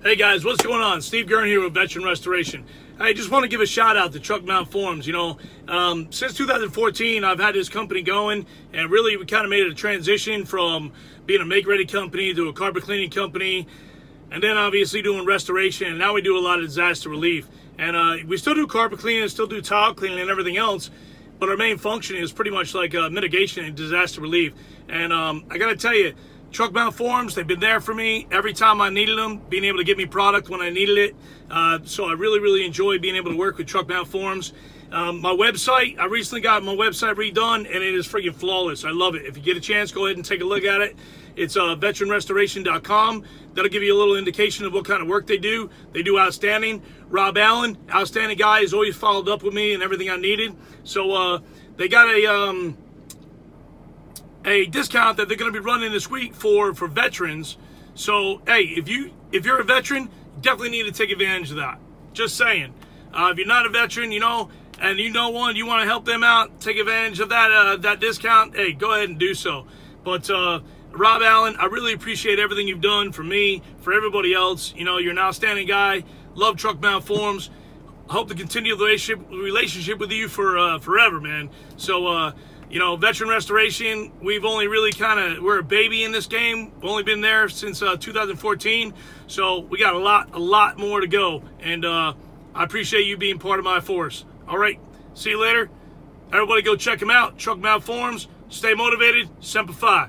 Hey guys, what's going on? Steve Gern here with Veteran Restoration. I just want to give a shout out to TruckMountForums. You know, since 2014, I've had this company going, and really we kind of made a transition from being a make-ready company to a carpet cleaning company, and then obviously doing restoration, and now we do a lot of disaster relief. And we still do carpet cleaning, still do tile cleaning and everything else, but our main function is pretty much like mitigation and disaster relief. And I got to tell you, TruckMountForums, they've been there for me every time I needed them, being able to give me product when I needed it. So I really enjoy being able to work with TruckMountForums. My website, I recently got my website redone, and it is freaking flawless. I love it. If you get a chance, go ahead and take a look at it. It's veteranrestoration.com. That'll give you a little indication of what kind of work they do. They do outstanding. Rob Allen, outstanding guy, has always followed up with me and everything I needed. So they got a discount that they're going to be running this week for veterans. So hey, if you're a veteran, you definitely need to take advantage of that. Just saying. If you're not a veteran, you know, and you know one, you want to help them out, take advantage of that discount, hey, go ahead and do so. But Rob Allen, I really appreciate everything you've done for me, for everybody else. You know, you're an outstanding guy. Love TruckMountForums. I hope to continue the relationship with you for forever, man. So you know, Veteran Restoration, we've only really we're a baby in this game. We've only been there since 2014. So we got a lot more to go. And I appreciate you being part of my force. All right, see you later. Everybody go check them out. TruckMountForums. Stay motivated. Semper Fi.